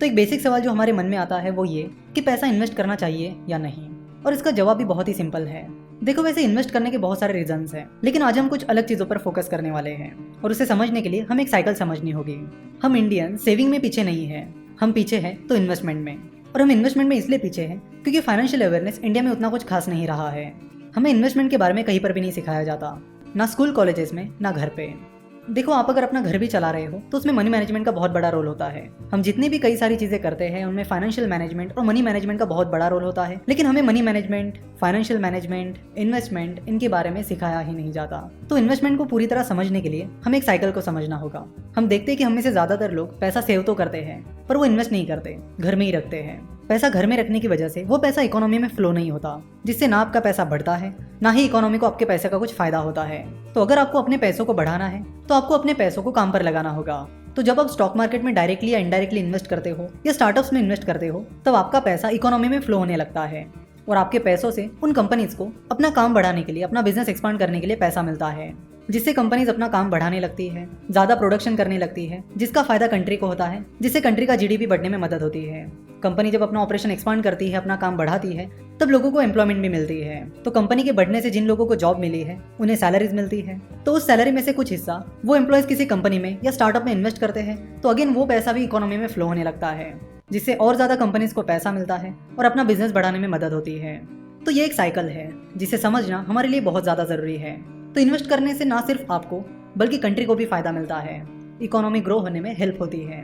तो एक बेसिक सवाल जो हमारे मन में आता है वो ये कि पैसा इन्वेस्ट करना चाहिए या नहीं। और इसका जवाब भी बहुत ही सिंपल है। देखो, वैसे इन्वेस्ट करने के बहुत सारे रीजंस हैं, लेकिन आज हम कुछ अलग चीज़ों पर फोकस करने वाले हैं और उसे समझने के लिए हमें एक साइकिल समझनी होगी। हम इंडियन सेविंग में पीछे नहीं है, हम पीछे हैं तो इन्वेस्टमेंट में। और हम इन्वेस्टमेंट में इसलिए पीछे हैं क्योंकि फाइनेंशियल अवेयरनेस इंडिया में उतना कुछ खास नहीं रहा है। हमें इन्वेस्टमेंट के बारे में कहीं पर भी नहीं सिखाया जाता, ना स्कूल कॉलेजेस में ना घर पे। देखो, आप अगर अपना घर भी चला रहे हो तो उसमें मनी मैनेजमेंट का बहुत बड़ा रोल होता है। हम जितनी भी कई सारी चीजें करते हैं उनमें फाइनेंशियल मैनेजमेंट और मनी मैनेजमेंट का बहुत बड़ा रोल होता है, लेकिन हमें money management, financial management, investment इनके बारे में सिखाया ही नहीं जाता। तो इन्वेस्टमेंट को पूरी तरह समझने के लिए हमें एक साइकिल को समझना होगा। हम देखते हैं कि हम में से ज्यादातर लोग पैसा सेव तो करते हैं पर वो इन्वेस्ट नहीं करते, घर में ही रखते हैं। पैसा घर में रखने की वजह से वो पैसा इकोनॉमी में फ्लो नहीं होता, जिससे ना आपका पैसा बढ़ता है ना ही इकोनॉमी को आपके पैसे का कुछ फायदा होता है। तो अगर आपको अपने पैसों को बढ़ाना है तो आपको अपने पैसों को काम पर लगाना होगा। तो जब आप स्टॉक मार्केट में डायरेक्टली या इनडायरेक्टली इन्वेस्ट करते हो या स्टार्टअप्स में इन्वेस्ट करते हो तब आपका पैसा इकोनॉमी में फ्लो होने लगता है और आपके पैसों से उन कंपनीज को अपना काम बढ़ाने के लिए, अपना बिजनेस एक्सपांड करने के लिए पैसा मिलता है, जिससे कंपनीज अपना काम बढ़ाने लगती है, ज्यादा प्रोडक्शन करने लगती है, जिसका फायदा कंट्री को होता है, जिससे कंट्री का जीडीपी बढ़ने में मदद होती है। कंपनी जब अपना ऑपरेशन एक्सपांड करती है, अपना काम बढ़ाती है, तब लोगों को एम्प्लॉयमेंट भी मिलती है। तो कंपनी के बढ़ने से जिन लोगों को जॉब मिली है उन्हें सैलरीज मिलती है। तो उस सैलरी में से कुछ हिस्सा वो एम्प्लॉयज किसी कंपनी में या स्टार्टअप में इन्वेस्ट करते हैं, तो अगेन वो पैसा भी इकोनॉमी में फ्लो होने लगता है, जिससे और ज्यादा कंपनीज को पैसा मिलता है और अपना बिजनेस बढ़ाने में मदद होती है। तो ये एक साइकिल है जिसे समझना हमारे लिए बहुत ज्यादा जरूरी है। तो इन्वेस्ट करने से ना सिर्फ आपको बल्कि कंट्री को भी फायदा मिलता है, इकोनॉमी ग्रो होने में हेल्प होती है।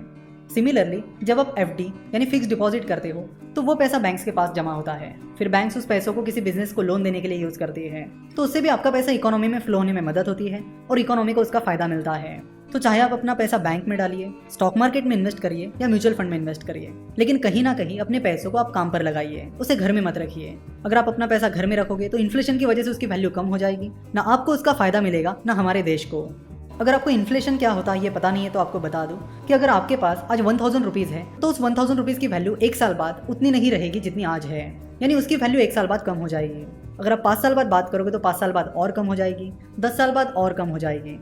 सिमिलरली, जब आप एफडी यानी फिक्स डिपॉजिट करते हो तो वो पैसा बैंक्स के पास जमा होता है, फिर बैंक्स उस पैसों को किसी बिजनेस को लोन देने के लिए यूज करती है, तो उससे भी आपका पैसा इकोनॉमी में फ्लो होने में मदद होती है और इकोनॉमी को उसका फायदा मिलता है। तो चाहे आप अपना पैसा बैंक में डालिए, स्टॉक मार्केट में इन्वेस्ट करिए या म्यूचुअल फंड में इन्वेस्ट करिए, लेकिन कहीं ना कहीं अपने पैसों को आप काम पर लगाइए, उसे घर में मत रखिए। अगर आप अपना पैसा घर में रखोगे तो इन्फ्लेशन की वजह से उसकी वैल्यू कम हो जाएगी, ना आपको उसका फायदा मिलेगा ना हमारे देश को। अगर आपको इन्फ्लेशन क्या होता है ये पता नहीं है तो आपको बता दूं कि अगर आपके पास आज 1000 रुपीज़ है तो उस 1000 रुपीज़ की वैल्यू 1 साल बाद उतनी नहीं रहेगी जितनी आज है, यानी उसकी वैल्यू 1 साल बाद कम हो जाएगी। अगर आप 5 साल बाद बात करोगे तो 5 साल बाद और कम हो जाएगी, 10 साल बाद और कम हो जाएगी।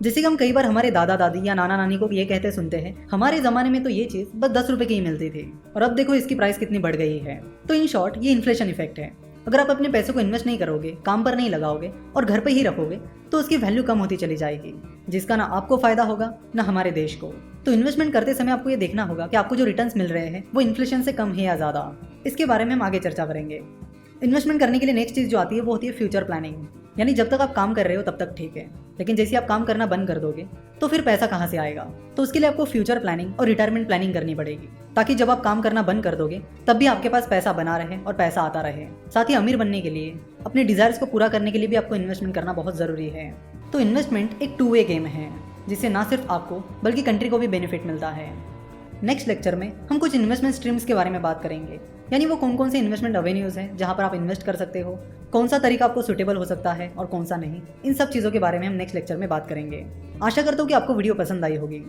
जैसे कि हम कई बार हमारे दादा दादी या नाना नानी को ये कहते सुनते हैं, हमारे ज़माने में तो ये चीज़ बस 10 रुपये की ही मिलती थी और अब देखो इसकी प्राइस कितनी बढ़ गई है। तो इन शॉर्ट ये इन्फ्लेशन इफेक्ट है। अगर आप अपने पैसों को इन्वेस्ट नहीं करोगे, काम पर नहीं लगाओगे और घर पे ही रखोगे तो उसकी वैल्यू कम होती चली जाएगी, जिसका ना आपको फायदा होगा ना हमारे देश को। तो इन्वेस्टमेंट करते समय आपको ये देखना होगा कि आपको जो रिटर्न्स मिल रहे हैं वो इन्फ्लेशन से कम है या ज़्यादा। इसके बारे में हम आगे चर्चा करेंगे। इन्वेस्टमेंट करने के लिए नेक्स्ट चीज़ जो आती है वो होती है फ्यूचर प्लानिंग, यानी जब तक आप काम कर रहे हो तब तक ठीक है, लेकिन जैसे आप काम करना बंद कर दोगे तो फिर पैसा कहाँ से आएगा। तो उसके लिए आपको फ्यूचर प्लानिंग और रिटायरमेंट प्लानिंग करनी पड़ेगी, ताकि जब आप काम करना बंद कर दोगे तब भी आपके पास पैसा बना रहे और पैसा आता रहे। साथ ही अमीर बनने के लिए, अपने डिजायर्स को पूरा करने के लिए भी आपको इन्वेस्टमेंट करना बहुत ज़रूरी है। तो इन्वेस्टमेंट एक 2 वे गेम है, जिससे ना सिर्फ आपको बल्कि कंट्री को भी बेनिफिट मिलता है। नेक्स्ट लेक्चर में हम कुछ इन्वेस्टमेंट स्ट्रीम्स के बारे में बात करेंगे, यानी वो कौन कौन से इन्वेस्टमेंट एवेन्यूज़ हैं जहां पर आप इन्वेस्ट कर सकते हो, कौन सा तरीका आपको सुटेबल हो सकता है और कौन सा नहीं। इन सब चीज़ों के बारे में हम नेक्स्ट लेक्चर में बात करेंगे। आशा करता हूँ कि आपको वीडियो पसंद आई होगी।